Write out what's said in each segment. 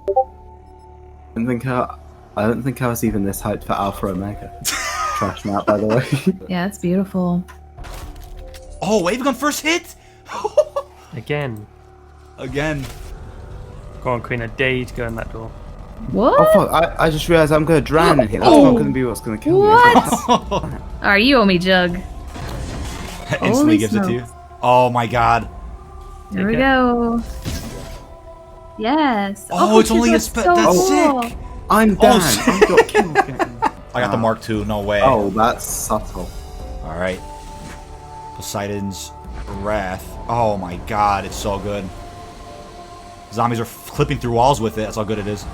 I don't think I was even this hyped for Alpha Omega. Trash map, by the way. Yeah, it's beautiful. Oh, wave gun first hit! Again. Again. Go on, Queen. A day to go in that door. What? Oh fuck, I just realised I'm gonna drown in here. That's not gonna be what's gonna kill me. What? Alright, you owe me, Jug. Instantly Holy gives it to you. smokes. Oh my god. Here we go. Yes. Oh, it's she's only a looks so that's cool. sick. I'm down. I got killed. I got the Mark II, no way. Oh, that's subtle. Alright. Poseidon's Wrath. Oh my god, it's so good. Zombies are clipping through walls with it, that's how good it is.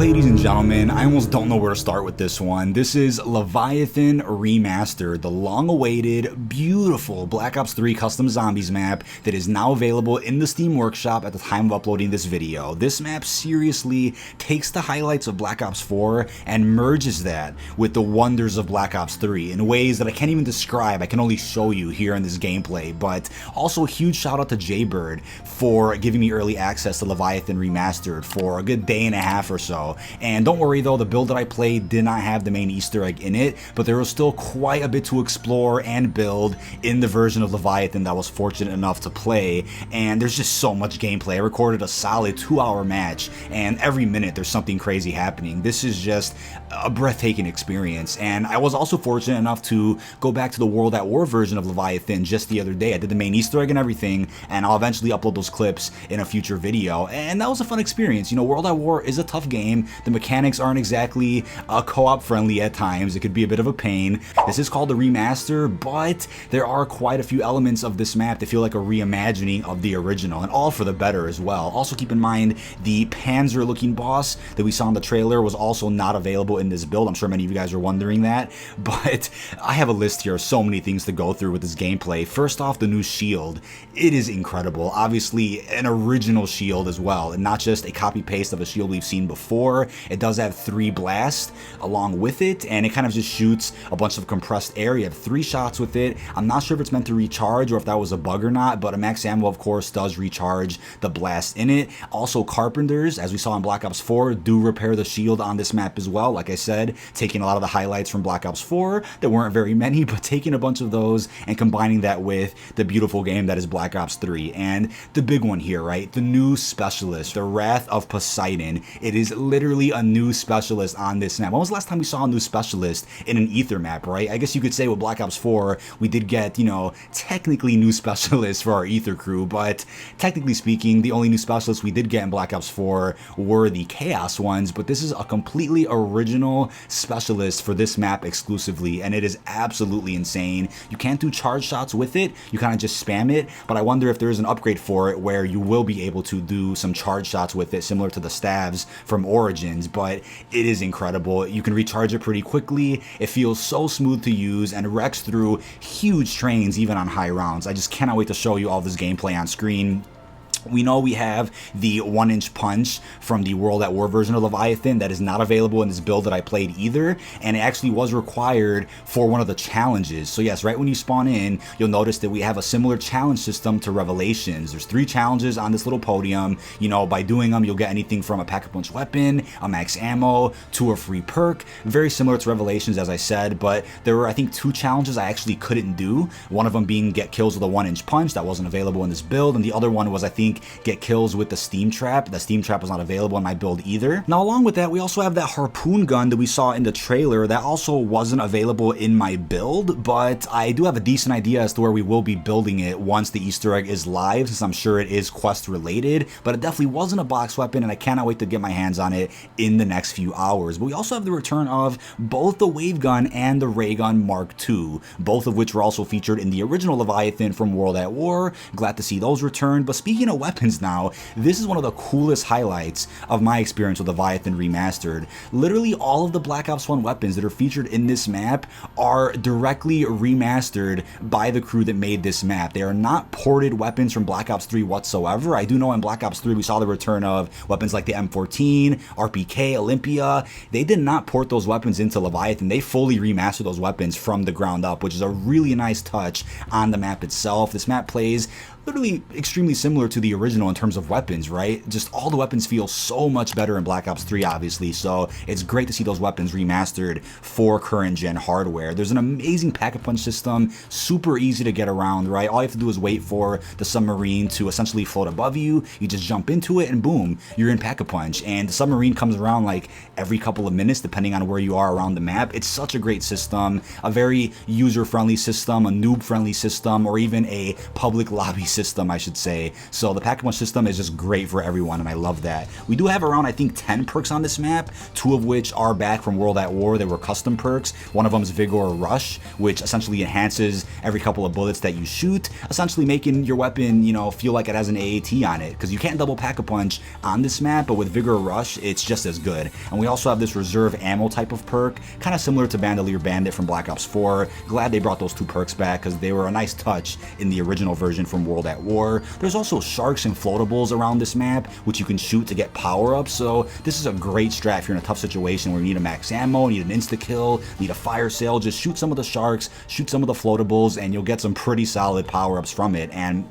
Ladies and gentlemen, I almost don't know where to start with this one. This is Leviathan Remastered, the long-awaited, beautiful Black Ops 3 Custom Zombies map that is now available in the Steam Workshop at the time of uploading this video. This map seriously takes the highlights of Black Ops 4 and merges that with the wonders of Black Ops 3 in ways that I can't even describe. I can only show you here in this gameplay. But also a huge shout out to Jaybird for giving me early access to Leviathan Remastered for a good day and a half or so. And don't worry though, the build that I played did not have the main Easter egg in it, but there was still quite a bit to explore and build in the version of Leviathan that I was fortunate enough to play. And there's just so much gameplay. I recorded a solid 2-hour match, and every minute there's something crazy happening. This is just a breathtaking experience. And I was also fortunate enough to go back to the World at War version of Leviathan just the other day. I did the main Easter egg and everything, and I'll eventually upload those clips in a future video. And that was a fun experience. You know, World at War is a tough game. The mechanics aren't exactly co-op friendly at times. It could be a bit of a pain. This is called a remaster, but there are quite a few elements of this map that feel like a reimagining of the original, and all for the better as well. Also keep in mind, the Panzer looking boss that we saw in the trailer was also not available in this build. I'm sure many of you guys are wondering that, but I have a list here of so many things to go through with this gameplay. First off, the new shield. It is incredible. Obviously, an original shield as well, and not just a copy-paste of a shield we've seen before. It does have 3 blasts along with it, and it kind of just shoots a bunch of compressed air. You have 3 shots with it. I'm not sure if it's meant to recharge or if that was a bug or not, but a max ammo, of course, does recharge the blast in it. Also, Carpenters, as we saw in Black Ops 4, do repair the shield on this map as well. Like I said, taking a lot of the highlights from Black Ops 4, there weren't very many, but taking a bunch of those and combining that with the beautiful game that is Black Ops 3. And the big one here, right? The new specialist, the Wrath of Poseidon. It is literally a new specialist on this map. When was the last time we saw a new specialist in an Ether map, right? I guess you could say with Black Ops 4, we did get, you know, technically new specialists for our Ether crew, but technically speaking, the only new specialists we did get in Black Ops 4 were the Chaos ones, but this is a completely original specialist for this map exclusively, and it is absolutely insane. You can't do charge shots with it, you kind of just spam it, but I wonder if there is an upgrade for it where you will be able to do some charge shots with it, similar to the stabs from Origins, but it is incredible. You can recharge it pretty quickly. It feels so smooth to use and wrecks through huge trains even on high rounds. I just cannot wait to show you all this gameplay on screen. We know we have the 1-inch punch from the World at War version of Leviathan that is not available in this build that I played either, and it actually was required for one of the challenges. So yes, right when you spawn in, you'll notice that we have a similar challenge system to Revelations. There's 3 challenges on this little podium. You know, by doing them, you'll get anything from a pack-a-punch weapon, a max ammo, to a free perk. Very similar to Revelations, as I said, but there were, I think, 2 challenges I actually couldn't do. One of them being get kills with a 1-inch punch. That wasn't available in this build, and the other one was, I think, get kills with the steam trap. The steam trap was not available in my build either. Now, along with that, we also have that harpoon gun that we saw in the trailer that also wasn't available in my build, but I do have a decent idea as to where we will be building it once the Easter egg is live, since I'm sure it is quest related, but it definitely wasn't a box weapon, and I cannot wait to get my hands on it in the next few hours. But we also have the return of both the wave gun and the ray gun Mark II, both of which were also featured in the original Leviathan from World at War. Glad to see those return. But speaking of weapons now. This is one of the coolest highlights of my experience with Leviathan Remastered. Literally all of the Black Ops 1 weapons that are featured in this map are directly remastered by the crew that made this map. They are not ported weapons from Black Ops 3 whatsoever. I do know in Black Ops 3 we saw the return of weapons like the M14, RPK, Olympia. They did not port those weapons into Leviathan. They fully remastered those weapons from the ground up, which is a really nice touch on the map itself. This map plays literally extremely similar to the original in terms of weapons, right? Just all the weapons feel so much better in Black Ops 3, obviously, so it's great to see those weapons remastered for current gen hardware. There's an amazing pack-a-punch system, super easy to get around, right? All you have to do is wait for the submarine to essentially float above you. You just jump into it and boom, you're in pack-a-punch. And the submarine comes around like every couple of minutes depending on where you are around the map. It's such a great system, a very user-friendly system, a noob-friendly system, or even a public lobby system, I should say. So the pack-a-punch system is just great for everyone, and I love that. We do have around, I think, 10 perks on this map, 2 of which are back from World at War. They were custom perks. One of them is Vigor Rush, which essentially enhances every couple of bullets that you shoot, essentially making your weapon, you know, feel like it has an AAT on it, because you can't double pack-a-punch on this map, but with Vigor Rush, it's just as good. And we also have this reserve ammo type of perk, kind of similar to Bandolier Bandit from Black Ops 4. Glad they brought those 2 perks back, because they were a nice touch in the original version from World at War. There's also sharks and floatables around this map, which you can shoot to get power-ups, so this is a great strat if you're in a tough situation where you need a max ammo, need an insta-kill, need a fire sale. Just shoot some of the sharks, shoot some of the floatables, and you'll get some pretty solid power-ups from it. And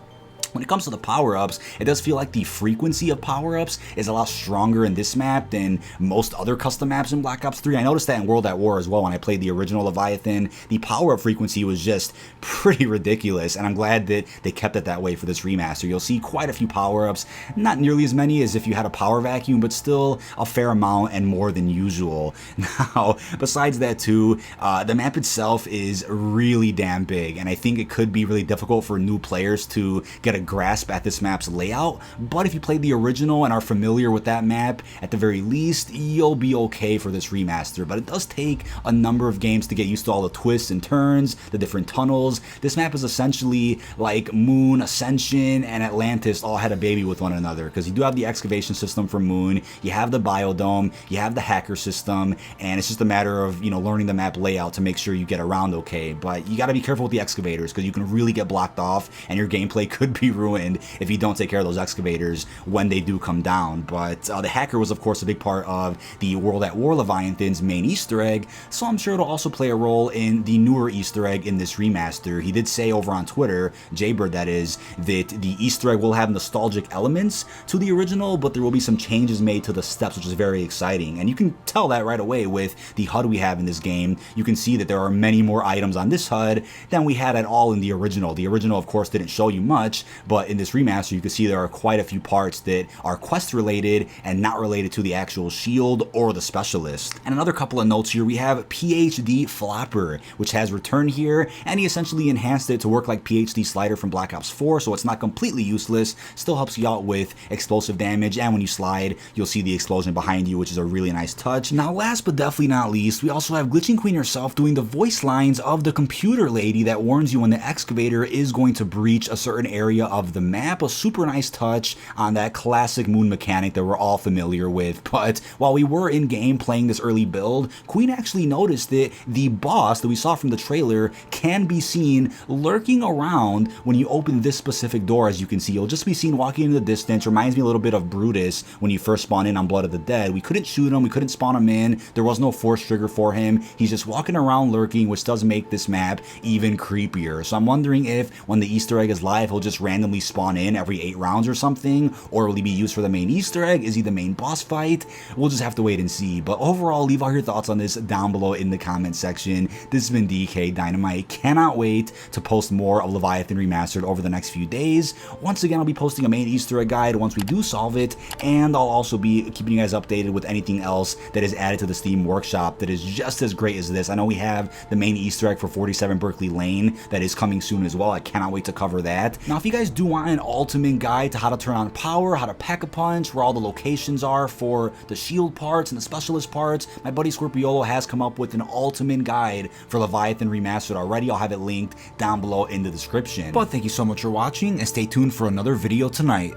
when it comes to the power-ups, it does feel like the frequency of power-ups is a lot stronger in this map than most other custom maps in Black Ops 3. I noticed that in World at War as well when I played the original Leviathan. The power-up frequency was just pretty ridiculous, and I'm glad that they kept it that way for this remaster. You'll see quite a few power-ups, not nearly as many as if you had a power vacuum, but still a fair amount and more than usual. Now, besides that too, the map itself is really damn big, and I think it could be really difficult for new players to get a grasp at this map's layout, but if you played the original and are familiar with that map, at the very least, you'll be okay for this remaster. But it does take a number of games to get used to all the twists and turns, the different tunnels. This map is essentially like Moon, Ascension, and Atlantis all had a baby with one another, because you do have the excavation system for Moon, you have the biodome, you have the hacker system, and it's just a matter of, you know, learning the map layout to make sure you get around okay. But you got to be careful with the excavators, because you can really get blocked off and your gameplay could be ruined if you don't take care of those excavators when they do come down. But the hacker was of course a big part of the World at War Leviathan's main Easter egg, so I'm sure it'll also play a role in the newer Easter egg in this remaster. He did say over on Twitter, Jaybird that is, that the Easter egg will have nostalgic elements to the original, but there will be some changes made to the steps, which is very exciting. And you can tell that right away with the HUD we have in this game. You can see that there are many more items on this HUD than we had at all in the original. The original of course didn't show you much, but in this remaster you can see there are quite a few parts that are quest related and not related to the actual shield or the specialist. And another couple of notes here, we have PhD Flopper, which has returned here, and he essentially enhanced it to work like PhD Slider from Black Ops 4, so it's not completely useless, still helps you out with explosive damage, and when you slide you'll see the explosion behind you, which is a really nice touch. Now last but definitely not least, we also have Glitching Queen herself doing the voice lines of the computer lady that warns you when the excavator is going to breach a certain area of the map. A super nice touch on that classic Moon mechanic that we're all familiar with. But while we were in game playing this early build, Queen actually noticed that the boss that we saw from the trailer can be seen lurking around when you open this specific door. As you can see, you'll just be seen walking in the distance. Reminds me a little bit of Brutus when you first spawn in on Blood of the Dead. We couldn't shoot him, we couldn't spawn him in, there was no force trigger for him. He's just walking around lurking, which does make this map even creepier. So I'm wondering if when the Easter egg is live, he'll just randomly spawn in every 8 rounds or something, or will he be used for the main Easter egg? Is he the main boss fight? We'll just have to wait and see. But overall, leave all your thoughts on this down below in the comment section. This has been DK Dynamite. Cannot wait to post more of Leviathan Remastered over the next few days. Once again, I'll be posting a main Easter egg guide once we do solve it, and I'll also be keeping you guys updated with anything else that is added to the Steam Workshop that is just as great as this. I know we have the main Easter egg for 47 Berkeley Lane that is coming soon as well. I cannot wait to cover that. Now, if you guys guys do want an ultimate guide to how to turn on power, how to pack a punch, where all the locations are for the shield parts and the specialist parts, my buddy Scorpiolo has come up with an ultimate guide for Leviathan Remastered already. I'll have it linked down below in the description. But thank you so much for watching, and stay tuned for another video tonight.